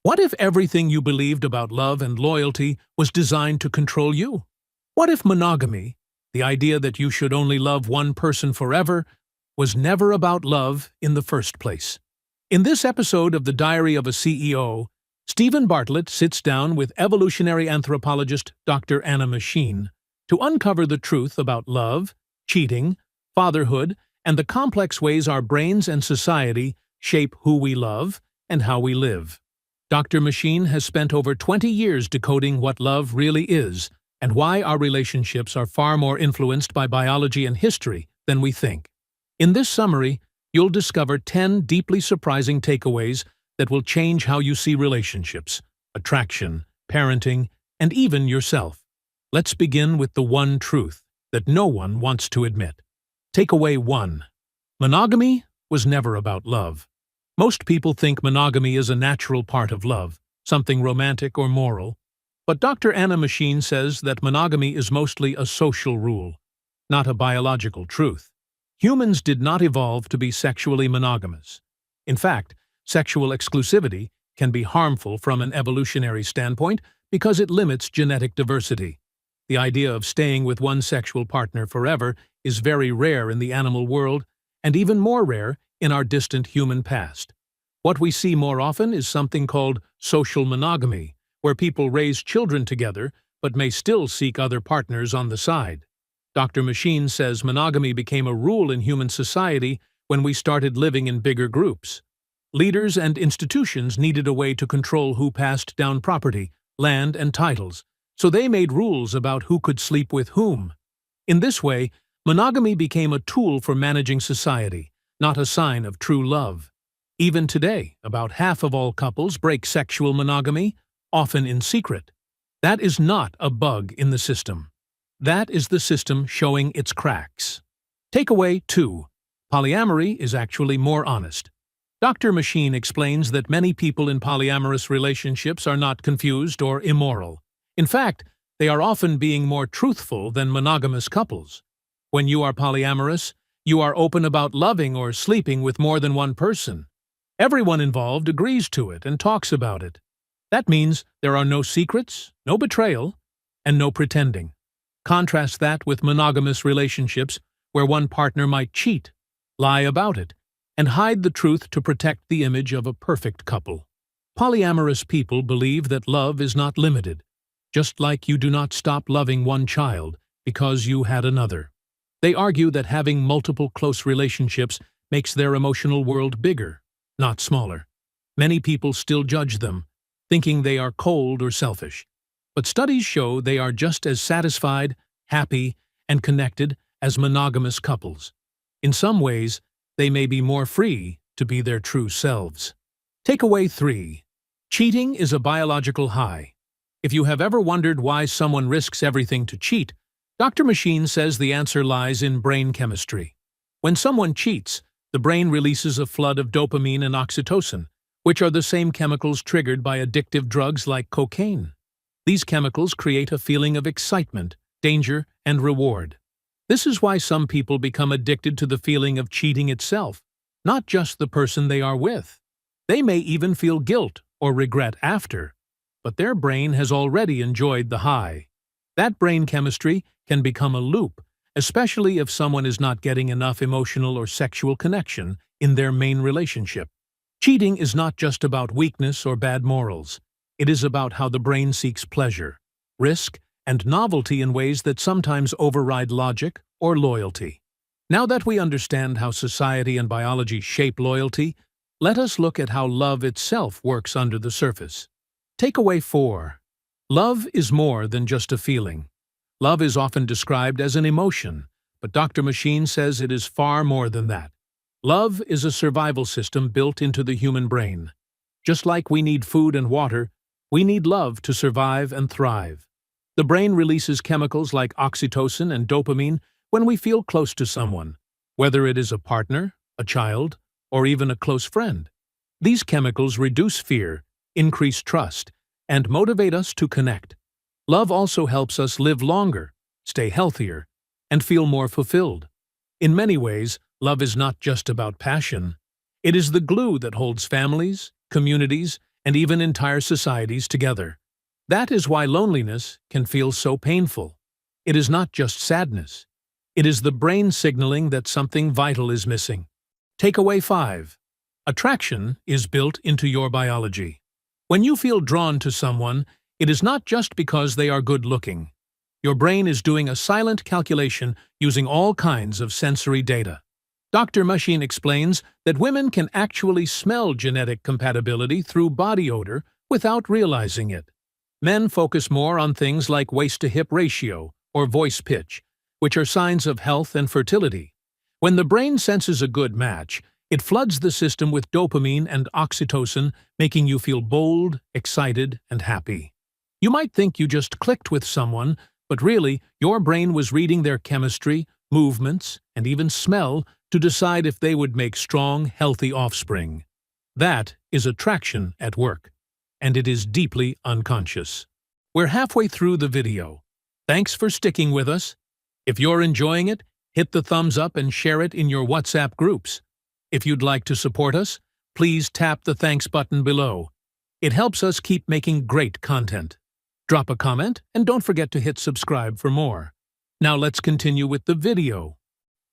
What if everything you believed about love and loyalty was designed to control you? What if monogamy, the idea that you should only love one person forever, was never about love in the first place? In this episode of The Diary of a CEO, Stephen Bartlett sits down with evolutionary anthropologist Dr. Anna Machin to uncover the truth about love, cheating, fatherhood, and the complex ways our brains and society shape who we love and how we live. Dr. Machin has spent over 20 years decoding what love really is and why our relationships are far more influenced by biology and history than we think. In this summary, you'll discover 10 deeply surprising takeaways that will change how you see relationships, attraction, parenting, and even yourself. Let's begin with the one truth that no one wants to admit. Takeaway 1. Monogamy was never about love. Most people think monogamy is a natural part of love, something romantic or moral. But Dr. Anna Machin says that monogamy is mostly a social rule, not a biological truth. Humans did not evolve to be sexually monogamous. In fact, sexual exclusivity can be harmful from an evolutionary standpoint because it limits genetic diversity. The idea of staying with one sexual partner forever is very rare in the animal world, and even more rare in our distant human past. What we see more often is something called social monogamy, where people raise children together but may still seek other partners on the side. Dr. Machin says monogamy became a rule in human society when we started living in bigger groups. Leaders and institutions needed a way to control who passed down property, land, and titles, so they made rules about who could sleep with whom. In this way, monogamy became a tool for managing society, not a sign of true love. Even today, about half of all couples break sexual monogamy, often in secret. That is not a bug in the system. That is the system showing its cracks. Takeaway 2. Polyamory is actually more honest. Dr. Machin explains that many people in polyamorous relationships are not confused or immoral. In fact, they are often being more truthful than monogamous couples. When you are polyamorous, you are open about loving or sleeping with more than one person. Everyone involved agrees to it and talks about it. That means there are no secrets, no betrayal, and no pretending. Contrast that with monogamous relationships where one partner might cheat, lie about it, and hide the truth to protect the image of a perfect couple. Polyamorous people believe that love is not limited, just like you do not stop loving one child because you had another. They argue that having multiple close relationships makes their emotional world bigger, not smaller. Many people still judge them, thinking they are cold or selfish. But studies show they are just as satisfied, happy, and connected as monogamous couples. In some ways, they may be more free to be their true selves. Takeaway 3. Cheating is a biological high. If you have ever wondered why someone risks everything to cheat, Dr. Machin says the answer lies in brain chemistry. When someone cheats, the brain releases a flood of dopamine and oxytocin, which are the same chemicals triggered by addictive drugs like cocaine. These chemicals create a feeling of excitement, danger, and reward. This is why some people become addicted to the feeling of cheating itself, not just the person they are with. They may even feel guilt or regret after, but their brain has already enjoyed the high. That brain chemistry can become a loop, especially if someone is not getting enough emotional or sexual connection in their main relationship. Cheating is not just about weakness or bad morals. It is about how the brain seeks pleasure, risk, and novelty in ways that sometimes override logic or loyalty. Now that we understand how society and biology shape loyalty, let us look at how love itself works under the surface. Takeaway 4. Love is more than just a feeling. Love is often described as an emotion, but Dr. Machin says it is far more than that. Love is a survival system built into the human brain. Just like we need food and water, we need love to survive and thrive. The brain releases chemicals like oxytocin and dopamine when we feel close to someone, whether it is a partner, a child, or even a close friend. These chemicals reduce fear, increase trust, and motivate us to connect. Love also helps us live longer, stay healthier, and feel more fulfilled. In many ways, love is not just about passion. It is the glue that holds families, communities, and even entire societies together. That is why loneliness can feel so painful. It is not just sadness. It is the brain signaling that something vital is missing. Takeaway 5. Attraction is built into your biology. When you feel drawn to someone, it is not just because they are good-looking. Your brain is doing a silent calculation using all kinds of sensory data. Dr. Machin explains that women can actually smell genetic compatibility through body odor without realizing it. Men focus more on things like waist-to-hip ratio or voice pitch, which are signs of health and fertility. When the brain senses a good match, it floods the system with dopamine and oxytocin, making you feel bold, excited, and happy. You might think you just clicked with someone, but really, your brain was reading their chemistry, movements, and even smell to decide if they would make strong, healthy offspring. That is attraction at work, and it is deeply unconscious. We're halfway through the video. Thanks for sticking with us. If you're enjoying it, hit the thumbs up and share it in your WhatsApp groups. If you'd like to support us, please tap the thanks button below. It helps us keep making great content. Drop a comment and don't forget to hit subscribe for more. Now let's continue with the video.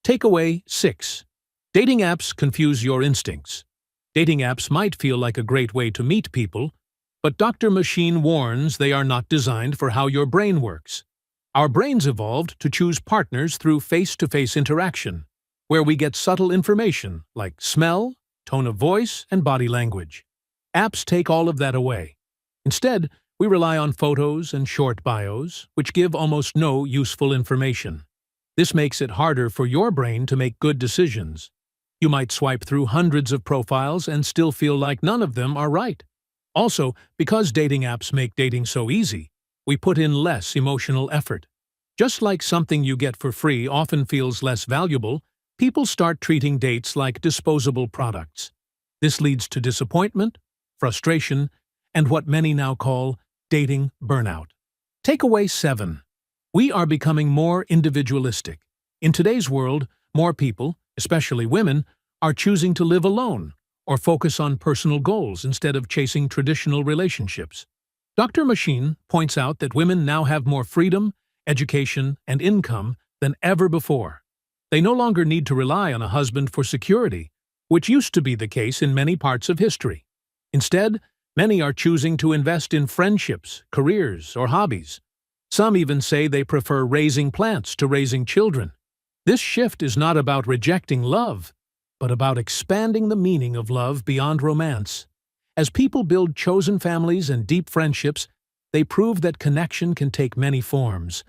Takeaway 6. Dating apps confuse your instincts. Dating apps might feel like a great way to meet people, but Dr. Machin warns they are not designed for how your brain works. Our brains evolved to choose partners through face-to-face interaction, where we get subtle information like smell, tone of voice, and body language. Apps take all of that away. Instead, we rely on photos and short bios, which give almost no useful information. This makes it harder for your brain to make good decisions. You might swipe through hundreds of profiles and still feel like none of them are right. Also, because dating apps make dating so easy, we put in less emotional effort. Just like something you get for free often feels less valuable, people start treating dates like disposable products. This leads to disappointment, frustration, and what many now call dating burnout. Takeaway 7. We are becoming more individualistic. In today's world, more people, especially women, are choosing to live alone or focus on personal goals instead of chasing traditional relationships. Dr. Machin points out that women now have more freedom, education, and income than ever before. They no longer need to rely on a husband for security, which used to be the case in many parts of history. Instead, many are choosing to invest in friendships, careers, or hobbies. Some even say they prefer raising plants to raising children. This shift is not about rejecting love, but about expanding the meaning of love beyond romance. As people build chosen families and deep friendships, they prove that connection can take many forms.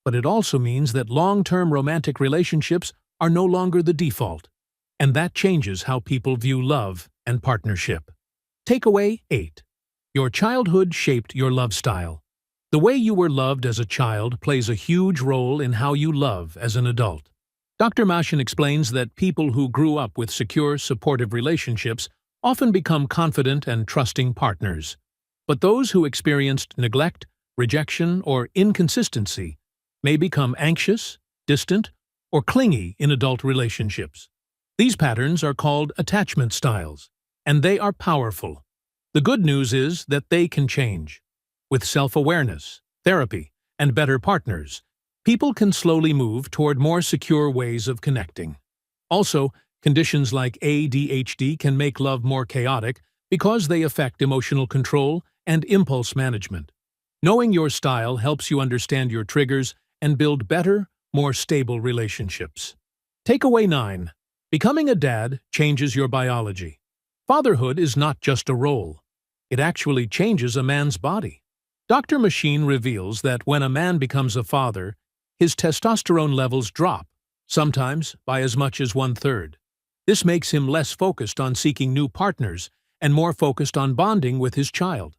But it also means that long-term romantic relationships are no longer the default, and that changes how people view love and partnership. Takeaway 8. Your childhood shaped your love style. The way you were loved as a child plays a huge role in how you love as an adult. Dr. Machin explains that people who grew up with secure, supportive relationships often become confident and trusting partners. But those who experienced neglect, rejection, or inconsistency may become anxious, distant, or clingy in adult relationships. These patterns are called attachment styles, and they are powerful. The good news is that they can change. With self-awareness, therapy, and better partners, people can slowly move toward more secure ways of connecting. Also, conditions like ADHD can make love more chaotic because they affect emotional control and impulse management. Knowing your style helps you understand your triggers and build better, more stable relationships. Takeaway 9. Becoming a dad changes your biology. Fatherhood is not just a role. It actually changes a man's body. Dr. Machin reveals that when a man becomes a father, his testosterone levels drop, sometimes by as much as 1/3. This makes him less focused on seeking new partners and more focused on bonding with his child.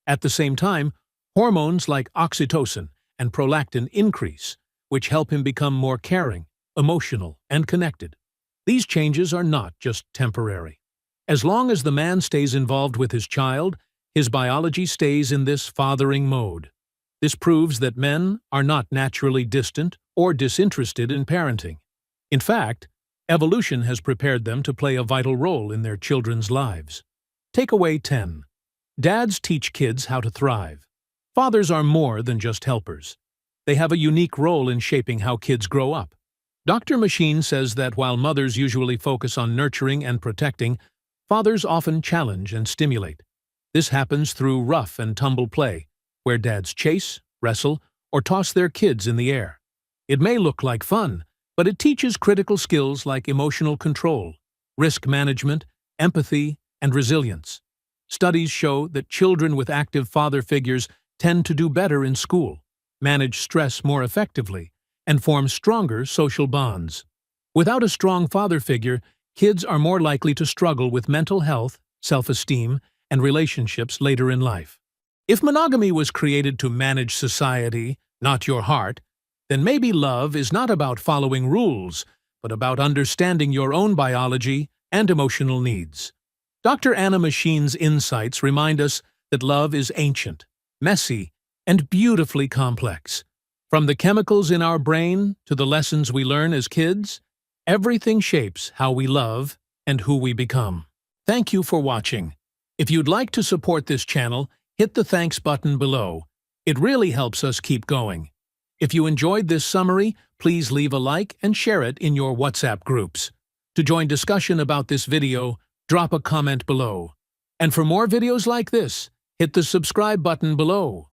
At the same time, hormones like oxytocin and prolactin increase, which help him become more caring, emotional, and connected. These changes are not just temporary. As long as the man stays involved with his child, his biology stays in this fathering mode. This proves that men are not naturally distant or disinterested in parenting. In fact, evolution has prepared them to play a vital role in their children's lives. Takeaway 10. Dads teach kids how to thrive. Fathers are more than just helpers. They have a unique role in shaping how kids grow up. Dr. Machin says that while mothers usually focus on nurturing and protecting, fathers often challenge and stimulate. This happens through rough and tumble play, where dads chase, wrestle, or toss their kids in the air. It may look like fun, but it teaches critical skills like emotional control, risk management, empathy, and resilience. Studies show that children with active father figures tend to do better in school, manage stress more effectively, and form stronger social bonds. Without a strong father figure, kids are more likely to struggle with mental health, self-esteem, and relationships later in life. If monogamy was created to manage society, not your heart, then maybe love is not about following rules, but about understanding your own biology and emotional needs. Dr. Anna Machin's insights remind us that love is ancient, messy, and beautifully complex. From the chemicals in our brain to the lessons we learn as kids, everything shapes how we love and who we become. Thank you for watching. If you'd like to support this channel, hit the thanks button below. It really helps us keep going. If you enjoyed this summary, please leave a like and share it in your WhatsApp groups. To join discussion about this video, drop a comment below. And for more videos like this, hit the subscribe button below.